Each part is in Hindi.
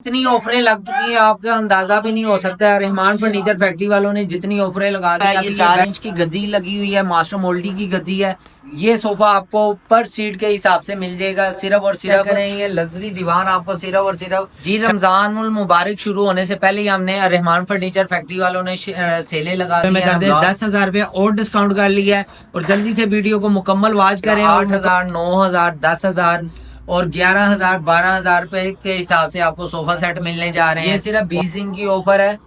इतनी ऑफरें लग चुकी हैं आपका अंदाजा भी नहीं हो सकता है। रहमान फर्नीचर फैक्ट्री वालों ने जितनी ऑफरें लगा दी है, ये 4 इंच की गद्दी लगी हुई है, मास्टर मोल्डी की गद्दी है। ये सोफा आपको पर सीट के हिसाब से मिल जाएगा। सिर्फ और सिर्फ करें ये लग्जरी दीवान आपको सिर्फ और सिर्फ जी रमजानुल मुबारक शुरू होने से पहले ही हमने रहमान फर्नीचर फैक्ट्री वालों ने सेलें लगा दी कर दे 10,000 रुपया और डिस्काउंट कर लिया है। और जल्दी से वीडियो को मुकम्मल वॉच करें। 8,000, 9,000, 10,000 और 11,000, 12,000 रुपए के हिसाब से आपको सोफा सेट मिलने जा रहे हैं। ये सिर्फ 20 दिन की ऑफर है,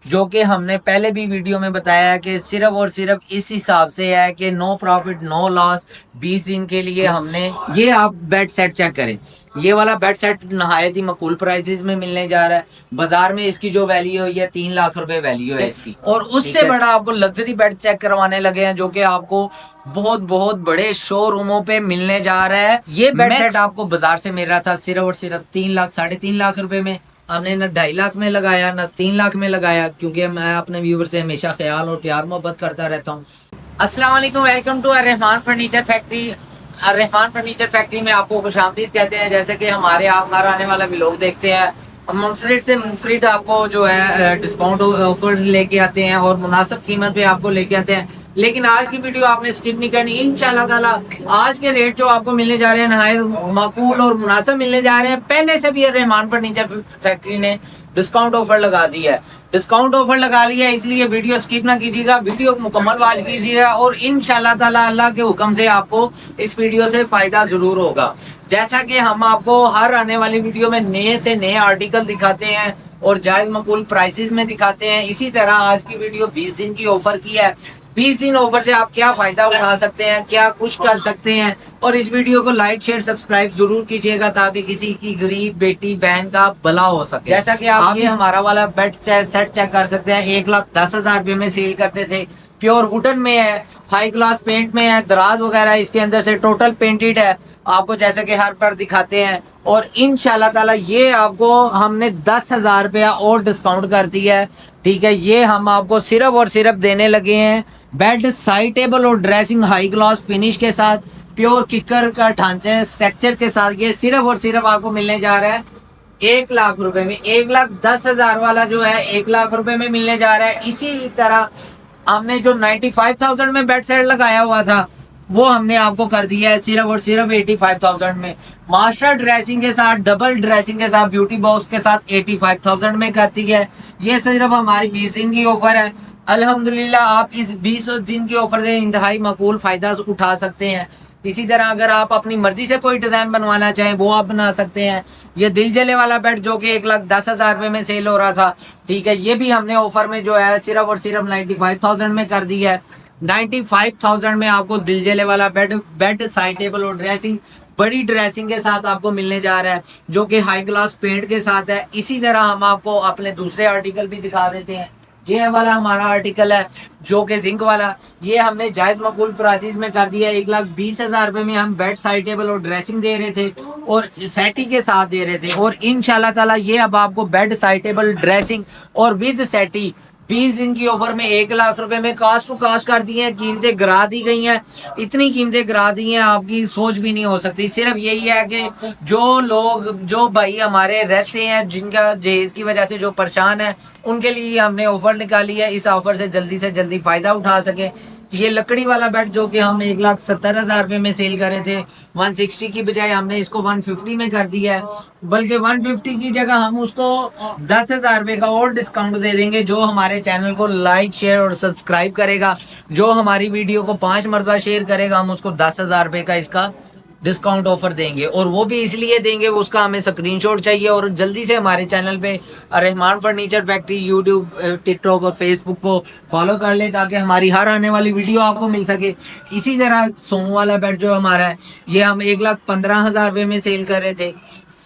जो कि हमने पहले भी वीडियो में बताया है कि सिर्फ और सिर्फ इस हिसाब से है कि नो प्रॉफिट नो लॉस। 20 दिन के लिए हमने ये आप बेड सेट चेक करें, ये वाला बेड सेट नहायत ही मकूल प्राइसेस में मिलने जा रहा है। बाजार में इसकी जो वैल्यू है ये 3 लाख रुपए वैल्यू है इसकी। और उससे बड़ा आपको लग्जरी बेड चेक करवाने लगे हैं, जो कि आपको बहुत बहुत बड़े शोरूमों पे मिलने जा रहा है। ये बेड सेट आपको बाजार से मिल रहा था सिर्फ और सिर्फ 3 लाख 3.5 लाख रुपए में। हमने न 2.5 लाख में लगाया न 3 लाख में लगाया, क्योंकि मैं अपने व्यूवर से हमेशा ख्याल और प्यार मोहब्बत करता रहता हूँ। अस्सलाम वालेकुम, welcome to Rahman furniture factory. Rahman furniture factory में आपको खुशामदीद कहते हैं। जैसे कि हमारे आप हर आने वाला व्लॉग देखते हैं, मुनफरिद से मुनफरिद आपको जो है डिस्काउंट ऑफर लेके आते हैं और मुनासिब कीमत पे आपको लेके आते हैं। लेकिन आज की वीडियो आपने स्किप नहीं करनी। इंशाल्लाह ताला आज के रेट जो आपको मिलने जा रहे हैं नहायत माकूल और मुनासिब मिलने जा रहे हैं। पहले से भी रहमान फर्नीचर फैक्ट्री ने डिस्काउंट ऑफर लगा दी है, डिस्काउंट ऑफर लगा लिया है, इसलिए वीडियो स्किप ना कीजिएगा, वीडियो मुकम्मल वॉच कीजिएगा और इंशाल्लाह ताला अल्लाह के हुक्म से आपको इस वीडियो से फायदा जरूर होगा। जैसा कि हम आपको हर आने वाली वीडियो में नए से नए आर्टिकल दिखाते हैं और जायज मकबूल प्राइसेस में दिखाते हैं, इसी तरह आज की वीडियो 20 दिन की ऑफर की है। 20 दिन ऑफर से आप क्या फायदा उठा सकते हैं, क्या कुछ कर सकते हैं, और इस वीडियो को लाइक शेयर सब्सक्राइब जरूर कीजिएगा ताकि किसी की गरीब बेटी बहन का भला हो सके। जैसा कि आप ये हमारा वाला बेड सेट चेक कर सकते हैं, 1,10,000 रुपए में सेल करते थे। प्योर वुडन में है, हाई क्लास पेंट में है, दराज वगैरह इसके अंदर से टोटल पेंटेड है आपको, जैसे कि हर पर दिखाते हैं। और इंशाल्लाह ताला ये आपको हमने 10,000 रुपया और डिस्काउंट कर दिया है। ठीक है, ये हम आपको सिर्फ और सिर्फ देने लगे हैं बेड साइड टेबल और ड्रेसिंग हाई क्लास फिनिश के साथ, प्योर किकर का ढांचे स्ट्रक्चर के साथ। ये सिर्फ और सिर्फ आपको मिलने जा रहा है 1 लाख रुपए में। 1,10,000 वाला जो है 1 लाख रुपए में मिलने जा रहा है। इसी तरह हमने जो 95,000 में बेड सेट लगाया हुआ था वो हमने आपको कर दिया है सिर्फ और सिर्फ 85,000 में। मास्टर ड्रेसिंग के साथ, डबल ड्रेसिंग के साथ, ब्यूटी बॉक्स के साथ 85,000 में कर दी है। ये सिर्फ हमारी 20 दिन की ऑफर है। अल्हम्दुलिल्लाह आप इस 20 दिन की ऑफर से इंतहाई मकबूल फायदा उठा सकते हैं। इसी तरह अगर आप अपनी मर्जी से कोई डिजाइन बनवाना चाहें वो आप बना सकते हैं। ये दिल जले वाला बेड जो कि 1,10,000 रुपए में सेल हो रहा था, ठीक है, ये भी हमने ऑफर में जो है सिर्फ और सिर्फ 95,000 में कर दी है। 95,000 में आपको दिल जले वाला बेड साइड टेबल और ड्रेसिंग बड़ी ड्रेसिंग के साथ आपको मिलने जा रहा है, जो कि हाई क्लास पेंट के साथ है। इसी तरह हम आपको अपने दूसरे आर्टिकल भी दिखा देते हैं। ये वाला हमारा आर्टिकल है जो कि जिंक वाला, ये हमने जायज मकबूल प्राइसेस में कर दिया। 1,20,000 रुपए में हम बेड साइड टेबल और ड्रेसिंग दे रहे थे और सेटी के साथ दे रहे थे। और इंशाल्लाह ताला ये अब आपको बेड साइड टेबल ड्रेसिंग और विद सेटी 20 दिन की ऑफर में 1 लाख रुपए में कास्ट टू कास्ट कर दी है। कीमतें गिरा दी गई हैं, इतनी कीमतें गिरा दी हैं आपकी सोच भी नहीं हो सकती। सिर्फ यही है कि जो लोग जो भाई हमारे रहते हैं जिनका जहेज की वजह से जो परेशान है उनके लिए हमने ऑफर निकाली है। इस ऑफर से जल्दी फायदा उठा सके। ये लकड़ी वाला बेड जो कि हम 1,70,000 रुपए में सेल कर रहे थे, 160 की बजाय हमने इसको 150 में कर दिया है। बल्कि 150 की जगह हम उसको 10,000 रुपए का और डिस्काउंट दे देंगे। जो हमारे चैनल को लाइक शेयर और सब्सक्राइब करेगा, जो हमारी वीडियो को 5 मरतबा शेयर करेगा, हम उसको 10,000 रुपए का इसका डिस्काउंट ऑफर देंगे। और वो भी इसलिए देंगे, उसका हमें स्क्रीनशॉट चाहिए और जल्दी से हमारे चैनल पे Rahman furniture factory YouTube, TikTok और फेसबुक को फॉलो कर ले ताकि हमारी हर आने वाली वीडियो आपको मिल सके। इसी तरह सोम वाला बेड जो हमारा है ये हम 1,15,000 रुपए में सेल कर रहे थे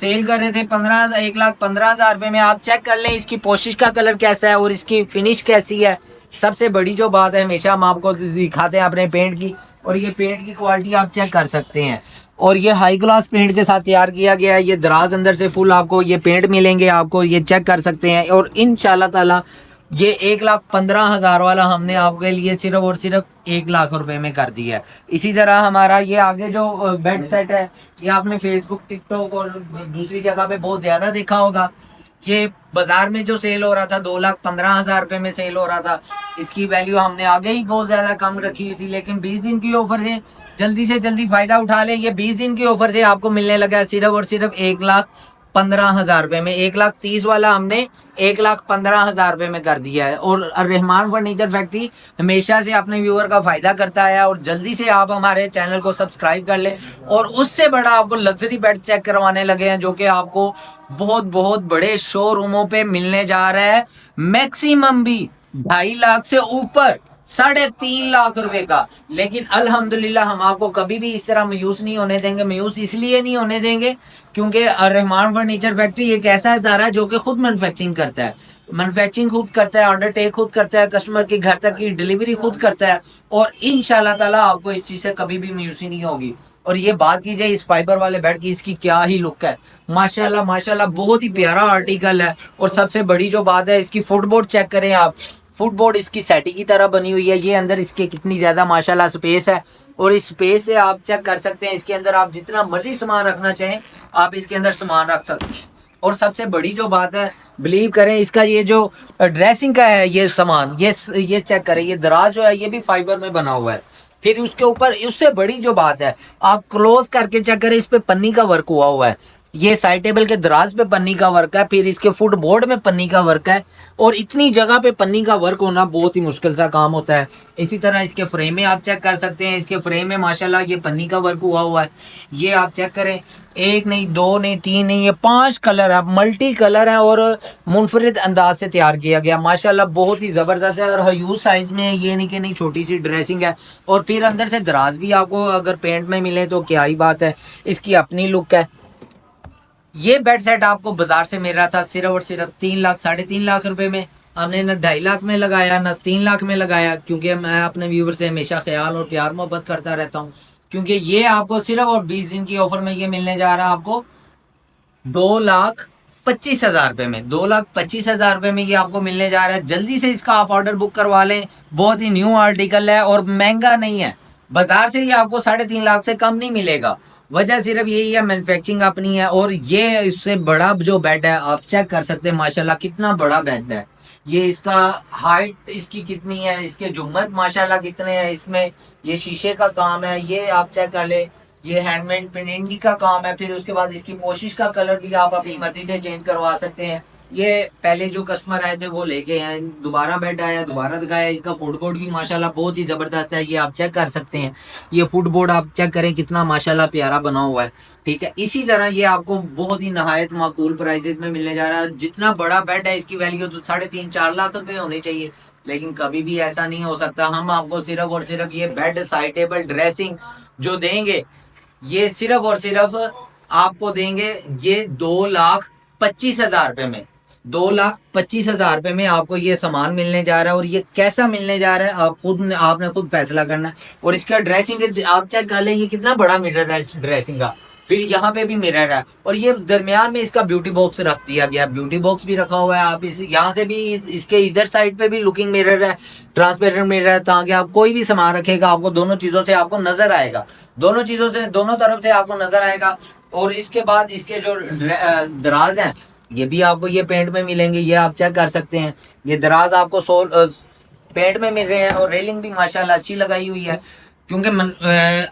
1,15,000 रुपए में। आप चेक कर लें इसकी पोशिश का कलर कैसा है और इसकी फिनिश कैसी है। सबसे बड़ी जो बात है, हमेशा हम आपको दिखाते हैं अपने पेंट की, और ये पेंट की क्वालिटी आप चेक कर सकते हैं। और ये हाई क्लास पेंट के साथ तैयार किया गया है। ये दराज अंदर से फुल आपको ये पेंट मिलेंगे, आपको ये चेक कर सकते हैं। और इंशाल्लाह ताला ये 1,15,000 वाला हमने आपके लिए सिर्फ और सिर्फ 1 लाख रुपए में कर दिया है। इसी तरह हमारा ये आगे जो बेड सेट है, ये आपने फेसबुक, टिकटॉक और दूसरी जगह पे बहुत ज्यादा देखा होगा। ये बाजार में जो सेल हो रहा था 2,15,000 रुपए में सेल हो रहा था। इसकी वैल्यू हमने आगे ही बहुत ज्यादा कम रखी हुई थी, लेकिन 20 दिन की ऑफर से जल्दी फायदा उठा लें। ये 20 दिन की ऑफर से आपको मिलने लगा है सिर्फ और सिर्फ 1,15,000 रुपए में। 1,30,000 वाला हमने 1,15,000 रुपए में कर दिया है। और रहमान फर्नीचर फैक्ट्री हमेशा से अपने व्यूअर का फायदा करता है। और जल्दी से आप हमारे चैनल को सब्सक्राइब कर लें। और उससे बड़ा आपको लग्जरी बेड चेक करवाने लगे हैं, जो कि आपको बहुत बहुत बड़े शोरूमों पे मिलने जा रहा है। मैक्सिमम भी 2.5 लाख से ऊपर, 3.5 लाख रुपए का। लेकिन अल्हम्दुलिल्लाह हम आपको कभी भी इस तरह मायूस नहीं होने देंगे। मायूस इसलिए नहीं होने देंगे क्योंकि रहमान फर्नीचर फैक्ट्री एक ऐसा इदारा है जो कि खुद मैन्युफैक्चरिंग करता है। मैन्युफैक्चरिंग खुद करता है, ऑर्डर टेक खुद करता है, कस्टमर के घर तक की डिलीवरी खुद करता है। और इंशाल्लाह ताला आपको इस चीज से कभी भी मायूसी नहीं होगी। और ये बात की जाए इस फाइबर वाले बेड की, इसकी क्या ही लुक है, माशाल्लाह माशाल्लाह, बहुत ही प्यारा आर्टिकल है। और सबसे बड़ी जो बात है, इसकी फुटबोर्ड चेक करें आप। फुटबोर्ड इसकी सेटी की तरह बनी हुई है। ये अंदर इसके कितनी ज्यादा माशाल्लाह स्पेस है। और इस स्पेस से आप चेक कर सकते हैं, इसके अंदर आप जितना मर्जी सामान रखना चाहें आप इसके अंदर सामान रख सकते हैं। और सबसे बड़ी जो बात है, बिलीव करें, इसका ये जो ड्रेसिंग का है ये सामान, ये चेक करें, ये दराज जो है ये भी फाइबर में बना हुआ है। फिर उसके ऊपर उससे बड़ी जो बात है, आप क्लोज करके चेक करें, इस पे पन्नी का वर्क हुआ है। ये साइड टेबल के दराज पे पन्नी का वर्क है, फिर इसके फुट बोर्ड में पन्नी का वर्क है। और इतनी जगह पे पन्नी का वर्क होना बहुत ही मुश्किल सा काम होता है। इसी तरह इसके फ्रेम में आप चेक कर सकते हैं, इसके फ्रेम में माशाल्लाह ये पन्नी का वर्क हुआ है। ये आप चेक करें, एक नहीं, दो नहीं, तीन नहीं, ये 5 कलर है, मल्टी कलर है और मुनफरिद अंदाज से तैयार किया गया। माशाल्लाह बहुत ही ज़बरदस्त है। और ह्यूज साइज में है, ये नहीं कि नहीं छोटी सी ड्रेसिंग है। और फिर अंदर से दराज भी आपको अगर पेंट में मिले तो क्या ही बात है, इसकी अपनी लुक है। ये बेड सेट आपको बाजार से मिल रहा था सिर्फ और सिर्फ 3 लाख, 3.5 लाख रुपए में। हमने न 2.5 लाख में लगाया, न 3 लाख में लगाया, क्योंकि मैं अपने व्यूवर से हमेशा ख्याल और प्यार मोहब्बत करता रहता हूँ। क्योंकि ये आपको सिर्फ और 20 दिन की ऑफर में ये मिलने जा रहा है आपको 2,25,000 रुपए में। 2,25,000 रुपए में ये आपको मिलने जा रहा है। जल्दी से इसका आप ऑर्डर बुक करवा लें। बहुत ही न्यू आर्टिकल है और महंगा नहीं है। बाजार से ये आपको 3.5 लाख से कम नहीं मिलेगा। वजह सिर्फ यही है, मैन्युफैक्चरिंग अपनी है। और ये इससे बड़ा जो बेड है आप चेक कर सकते हैं, माशाल्लाह कितना बड़ा बेड है। ये इसका हाइट इसकी कितनी है, इसके जुम्मत माशाल्लाह कितने हैं इसमें। ये शीशे का काम है, ये आप चेक कर ले, ये हैंडमेड प्रिंटिंग का काम है। फिर उसके बाद इसकी पोशिश का कलर भी आप अपनी मर्जी से चेंज करवा सकते हैं। ये पहले जो कस्टमर आए थे वो लेके आए, दोबारा बेड आया, दोबारा दिखाया। इसका फुटबोर्ड भी माशाल्लाह बहुत ही ज़बरदस्त है, ये आप चेक कर सकते हैं। ये फुटबोर्ड आप चेक करें कितना माशाल्लाह प्यारा बना हुआ है। ठीक है, इसी तरह ये आपको बहुत ही नहायत माकूल प्राइजेज में मिलने जा रहा है। जितना बड़ा बेड है इसकी वैल्यू तो 3.5-4 लाख रुपए होनी चाहिए, लेकिन कभी भी ऐसा नहीं हो सकता। हम आपको सिर्फ और सिर्फ ये बेड, साइड टेबल, ड्रेसिंग जो देंगे, ये सिर्फ और सिर्फ आपको देंगे ये 2,25,000 रुपए में। 2,25,000 रुपए में आपको ये सामान मिलने जा रहा है। और ये कैसा मिलने जा रहा है आपने खुद फैसला करना है। और इसका ड्रेसिंग आप चेक कर लें, ये कितना बड़ा मिरर है ड्रेसिंग का। फिर यहाँ पे भी मिरर है और ये दरमियान में इसका ब्यूटी बॉक्स रख दिया गया, ब्यूटी बॉक्स भी रखा हुआ है। आप इस यहाँ से भी, इसके इधर साइड पे भी लुकिंग मिरर है, ट्रांसपेरेंट मिरर है, ताकि आप कोई भी सामान रखेगा आपको दोनों चीजों से आपको नजर आएगा, दोनों चीजों से दोनों तरफ से आपको नजर आएगा। और इसके बाद इसके जो दराज हैं ये भी आपको ये पेंट में मिलेंगे, ये आप चेक कर सकते हैं। ये दराज आपको पेंट में मिल रहे हैं। और रेलिंग भी माशाल्लाह अच्छी लगाई हुई है, क्योंकि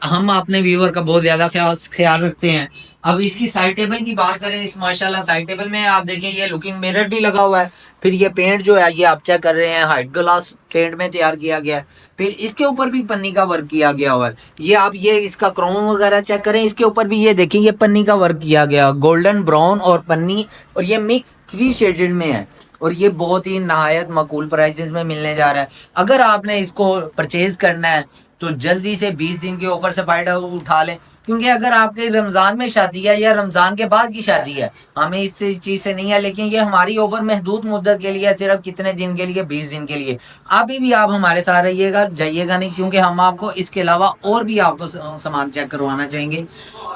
हम अपने व्यूअर का बहुत ज्यादा ख्याल रखते हैं। अब इसकी साइड टेबल की बात करें, इस माशाल्लाह साइड टेबल में आप देखें ये लुकिंग मिरर भी लगा हुआ है। फिर ये पेंट जो है ये आप चेक कर रहे हैं, हाइट ग्लास पेंट में तैयार किया गया है। फिर इसके ऊपर भी पन्नी का वर्क किया गया हुआ है। ये आप ये इसका क्रोम वगैरह चेक करें, इसके ऊपर भी ये देखिए ये पन्नी का वर्क किया गया, गोल्डन ब्राउन और पन्नी, और ये मिक्स 3 शेडेड में है। और ये बहुत ही नहायत माकूल प्राइसेस में मिलने जा रहा है। अगर आपने इसको परचेज करना है तो जल्दी से 20 दिन के ऑफर से फायदा उठा लें। क्योंकि अगर आपके रमज़ान में शादी है या रमज़ान के बाद की शादी है, हमें इस चीज़ से नहीं है, लेकिन ये हमारी ऑफर महदूद मुद्दत के लिए, सिर्फ कितने दिन के लिए, 20 दिन के लिए। अभी भी आप हमारे साथ रहिएगा, जाइएगा नहीं, क्योंकि हम आपको इसके अलावा और भी आपको सामान चेक करवाना चाहेंगे।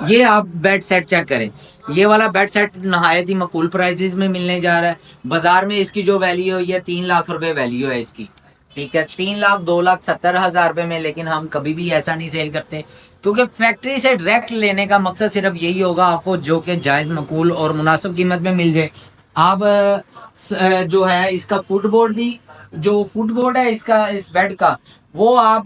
ये आप बेड सेट चेक करें, ये वाला बेड सेट नहायत ही मकूल प्राइसेस में मिलने जा रहा है। बाजार में इसकी जो वैल्यू है ये 3 लाख रुपए वैल्यू है इसकी, ठीक है, 3 लाख 2,70,000 रुपए में। लेकिन हम कभी भी ऐसा नहीं सेल करते, क्योंकि फैक्ट्री से डायरेक्ट लेने का मकसद सिर्फ यही होगा आपको जो कि जायज़ मकूल और मुनासिब कीमत में मिल जाए। आप जो है इसका फुटबोर्ड भी, जो फुटबोर्ड है इसका इस बेड का, वो आप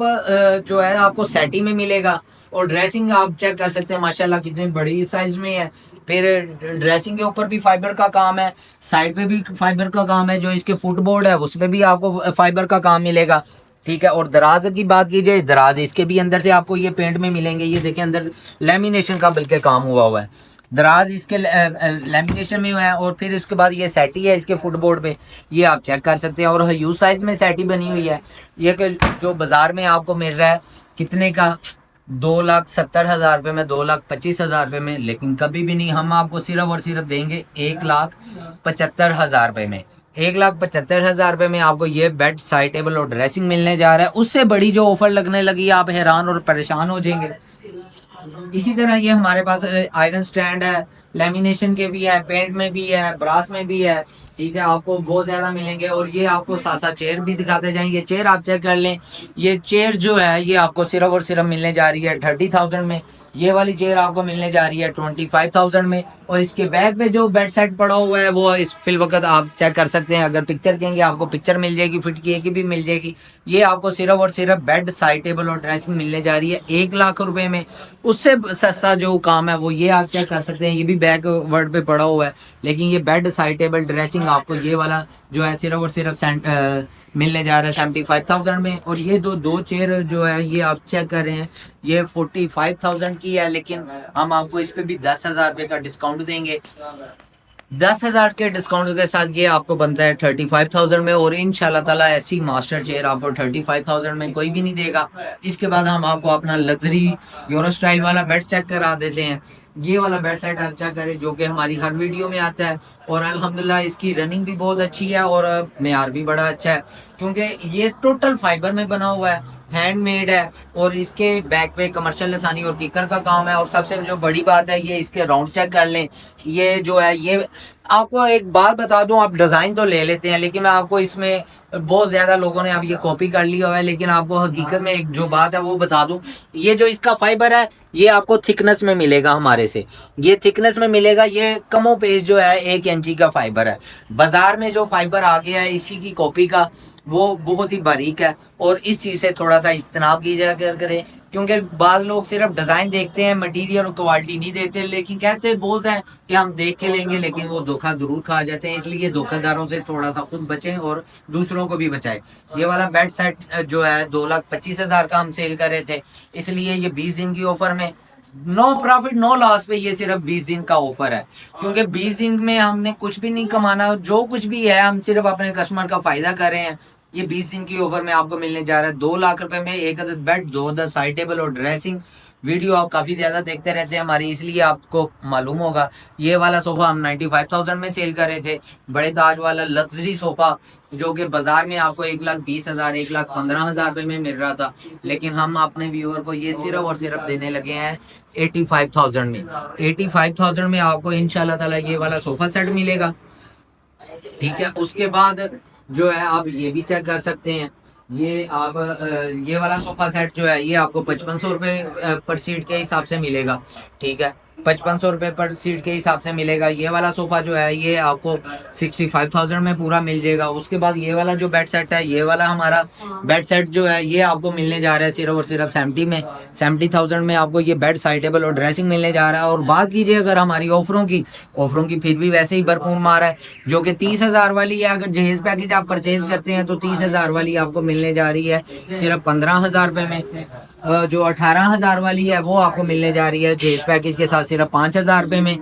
जो है आपको सेटी में मिलेगा। और ड्रेसिंग आप चेक कर सकते हैं माशाल्लाह कितनी बड़ी साइज में है। फिर ड्रेसिंग के ऊपर भी फाइबर का काम है, साइड पे भी फाइबर का काम है, जो इसके फुटबोर्ड है उसमें भी आपको फाइबर का काम मिलेगा, ठीक है। और दराज की बात की जाए, दराज इसके भी अंदर से आपको ये पेंट में मिलेंगे। ये देखें अंदर लेमिनेशन का बल्कि काम हुआ है, दराज इसके लेमिनेशन में हुआ है। और फिर उसके बाद ये सेटी है इसके फुटबोर्ड पे, ये आप चेक कर सकते हैं। और ह्यूज साइज में सेटी बनी हुई है। ये जो बाजार में आपको मिल रहा है कितने का, 2,70,000 रुपये में, 2,25,000 रुपये में। लेकिन कभी भी नहीं, हम आपको सिर्फ और सिर्फ देंगे 1,75,000 रुपये में। 1,75,000 रुपये में आपको ये बेड, साइड टेबल और ड्रेसिंग मिलने जा रहा है। उससे बड़ी जो ऑफर लगने लगी आप हैरान और परेशान हो जाएंगे। इसी तरह ये हमारे पास आयरन स्टैंड है, लेमिनेशन के भी है, पेंट में भी है, ब्रास में भी है, ठीक है, आपको बहुत ज़्यादा मिलेंगे। और ये आपको साथ साथ चेयर भी दिखाते जाएंगे। चेयर आप चेक कर लें, ये चेयर जो है ये आपको सिर्फ और सिर्फ मिलने जा रही है 30,000 में। ये वाली चेयर आपको मिलने जा रही है 25,000 में। और इसके बैक पे जो बेड सेट पड़ा हुआ है वो इस फिल वक्त आप चेक कर सकते हैं। अगर पिक्चर कहेंगे आपको पिक्चर मिल जाएगी, फिट की की भी मिल जाएगी। ये आपको सिर्फ और सिर्फ बेड, साइड टेबल और ड्रेसिंग मिलने जा रही है 1 लाख रुपए में। उससे सस्ता जो काम है वो ये आप चेक कर सकते हैं, ये भी बैक वर्ड पे पड़ा हुआ है। लेकिन ये बेड, साइड टेबल, ड्रेसिंग आपको ये वाला जो है सिर्फ और सिर्फ मिलने जा रहा है 75,000 में। और ये दो चेयर जो है ये आप चेक कर रहे हैं, ये 45,000 की है। लेकिन हम आपको इस पे भी 10,000 रुपये का डिस्काउंट देंगे। 10,000 के डिस्काउंट के साथ ये आपको बनता है 35,000 में। और इंशाल्लाह ताला ऐसी मास्टर चेयर आपको 35,000 में कोई भी नहीं देगा। इसके बाद हम आपको अपना लग्जरी यूरो स्टाइल वाला बेड चेक करा देते हैं। ये वाला बेड सेट आप चेक करें, जो कि हमारी हर वीडियो में आता है। और अल्हम्दुलिल्लाह इसकी रनिंग भी बहुत अच्छी है और मेयार भी बड़ा अच्छा है, क्योंकि ये टोटल फाइबर में बना हुआ है, हैंडमेड है। और इसके बैक पे कमर्शियल लसानी और किकर का काम है। और सबसे जो बड़ी बात है, ये इसके राउंड चेक कर लें। ये जो है, ये आपको एक बात बता दूं, आप डिज़ाइन तो ले लेते हैं, लेकिन मैं आपको इसमें बहुत ज़्यादा लोगों ने अब ये कॉपी कर लिया हुआ है। लेकिन आपको हकीकत में एक जो बात है वो बता दूं, ये जो इसका फाइबर है ये आपको थिकनेस में मिलेगा हमारे से, ये थिकनेस में मिलेगा। ये कमो पेश जो है 1 इंची का फाइबर है। बाजार में जो फाइबर आ गया है इसी की कॉपी का, वो बहुत ही बारीक है। और इस चीज़ से थोड़ा सा इज्तनाब कीजिए करें, क्योंकि बाद लोग सिर्फ डिज़ाइन देखते हैं, मटेरियल और क्वालिटी नहीं देते। लेकिन कहते बोलते हैं कि हम देख के लेंगे, लेकिन वो धोखा ज़रूर खा जाते हैं। इसलिए धोखादारों से थोड़ा सा खुद बचें और दूसरों को भी बचाएं। ये वाला बेड सेट जो है 2,25,000 का हम सेल कर रहे थे, इसलिए ये 20 दिन की ऑफर में नो प्रॉफिट नो लॉस पे ये सिर्फ 20 दिन का ऑफर है। क्योंकि 20 दिन में हमने कुछ भी नहीं कमाना, जो कुछ भी है हम सिर्फ अपने कस्टमर का फायदा कर रहे हैं। ये 20 दिन की ऑफर में आपको मिलने जा रहा है 2 लाख रुपए में, 1 अदद बेड, 2 अदद साइड टेबल और ड्रेसिंग। वीडियो आप काफ़ी ज़्यादा देखते रहते हैं हमारी, इसलिए आपको मालूम होगा। ये वाला सोफ़ा हम 95,000 में सेल कर रहे थे, बड़े ताज वाला लग्जरी सोफ़ा, जो कि बाजार में आपको 1,20,000, 1,15,000 रुपये में मिल रहा था। लेकिन हम अपने व्यूअर को ये सिर्फ और सिर्फ देने लगे हैं 85,000 में। 85,000 में आपको इंशाल्लाह ताला ये वाला सोफ़ा सेट मिलेगा, ठीक है। उसके बाद जो है आप ये भी चेक कर सकते हैं, ये आप ये वाला सोफा सेट जो है ये आपको 5,500 रुपये पर सीट के हिसाब से मिलेगा, ठीक है, 5,500 रुपये पर सीट के हिसाब से मिलेगा। ये वाला सोफा जो है ये आपको 65,000 में पूरा मिल जाएगा। उसके बाद ये वाला जो बेड सेट है, ये वाला हमारा बेड सेट जो है ये आपको मिलने जा रहा है सिर्फ और सिर्फ 70,000 में आपको ये बेड, साइड टेबल और ड्रेसिंग मिलने जा रहा है। और बात कीजिए अगर हमारी ऑफरों की फिर भी वैसे ही भरपूर मार है, जो कि 30,000 वाली है। अगर जहेज पैकेज आप परचेज करते हैं तो 30,000 वाली आपको मिलने जा रही है सिर्फ 15,000 रुपये में। जो 18,000 वाली है वो आपको मिलने जा रही है जहेज पैकेज के साथ सिर्फ 5,000 रुपये में।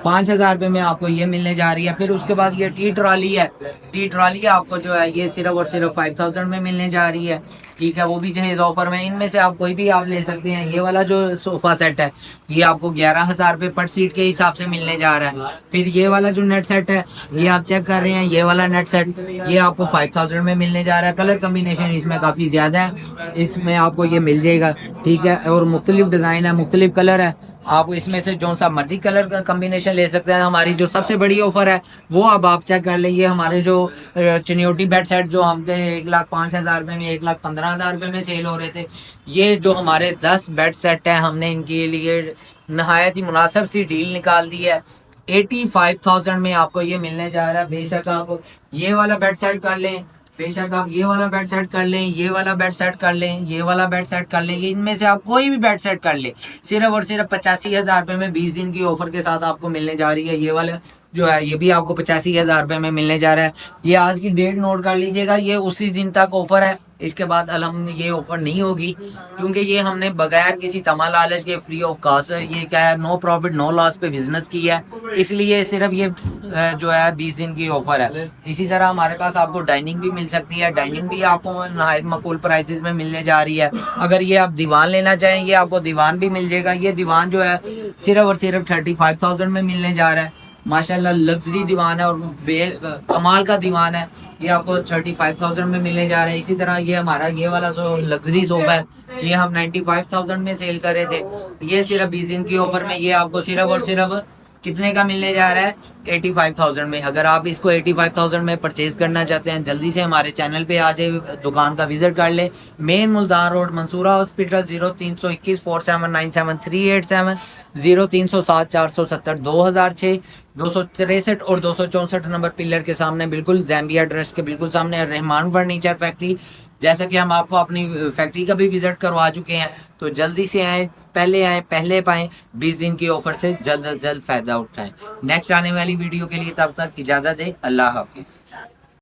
5,000 रुपये में आपको ये मिलने जा रही है। फिर उसके बाद ये टी ट्रॉली आपको जो है ये सिर्फ और सिर्फ 5,000 में मिलने जा रही है, ठीक है, वो भी जहेज ऑफर में। इनमें से आप कोई भी आप ले सकते हैं। ये वाला जो सोफ़ा सेट है ये आपको 11,000 रुपये पर सीट के हिसाब से मिलने जा रहा है। फिर ये वाला जो नेट सेट है ये आप चेक कर रहे हैं, ये वाला नेट सेट ये आपको 5,000 में मिलने जा रहा है। कलर कम्बिनेशन इसमें काफ़ी ज़्यादा है, इसमें आपको ये मिल जाएगा, ठीक है। और मुख्तलिफ डिज़ाइन है, मुख्तलिफ कलर है, आप इसमें से जो सा मर्जी कलर का कम्बिनेशन ले सकते हैं। हमारी जो सबसे बड़ी ऑफर है वो अब आप चेक कर लीजिए, हमारे जो चिन्योटी बेड सेट जो हमके 1,05,000 रुपये में 1,15,000 रुपये में सेल हो रहे थे, ये जो हमारे 10 बेड सेट है हमने इनके लिए नहायत ही मुनासिब सी डील निकाल दी है। 85,000 में आपको ये मिलने जा रहा है। बेशक आप ये वाला बेड सेट कर लें, बेशक आप ये वाला बेड सेट कर लें, ये वाला बेड सेट कर लें, ये वाला बेड सेट कर लें, ये इनमें से आप कोई भी बेड सेट कर लें, सिर्फ और सिर्फ 85,000 रुपये में 20 दिन की ऑफर के साथ आपको मिलने जा रही है। ये वाला जो है ये भी आपको 85,000 रुपये में मिलने जा रहा है। ये आज की डेट नोट कर लीजिएगा, ये उसी दिन तक ऑफर है, इसके बाद अलहम ये ऑफर नहीं होगी, क्योंकि ये हमने बगैर किसी तमा लालच के फ्री ऑफ कास्ट ये क्या है, नो प्रॉफिट नो लॉस पे बिजनेस की है, इसलिए सिर्फ ये जो है 20 दिन की ऑफर है। इसी तरह हमारे पास आपको डाइनिंग भी मिल सकती है, डाइनिंग भी आपको नहायत मकबूल प्राइसेस में मिलने जा रही है। अगर ये आप दीवान लेना चाहें, ये आपको दीवान भी मिल जाएगा। ये दीवान जो है सिर्फ और सिर्फ 35,000 में मिलने जा रहा है। माशाल्लाह लग्जरी दीवान है और कमाल का दीवान है, ये आपको 35,000 में मिलने जा रहा है। इसी तरह ये हमारा ये वाला जो लग्जरी सोफा है, ये हम 95,000 में सेल कर रहे थे, ये सिर्फ 20 दिन की ऑफर में ये आपको सिर्फ और सिर्फ कितने का मिलने जा रहा है, 85,000 में। अगर आप इसको 85,000 में परचेज करना चाहते हैं, जल्दी से हमारे चैनल पे आ जाए, दुकान का विजिट कर ले। Main Multan road, Mansura hospital, 0321 4797 0307 470 2006 263 और 264 नंबर पिलर के सामने, बिल्कुल जैम्बिया ड्रेस के बिल्कुल सामने रहमान फर्नीचर फैक्ट्री। जैसा कि हम आपको अपनी फैक्ट्री का भी विजिट करवा चुके हैं, तो जल्दी से आए, पहले पाएँ, 20 दिन की ऑफर से जल्द अज जल्द फ़ायदा उठाएं। नेक्स्ट आने वाली वीडियो के लिए तब तक इजाज़त दें, अल्लाह हाफिज़।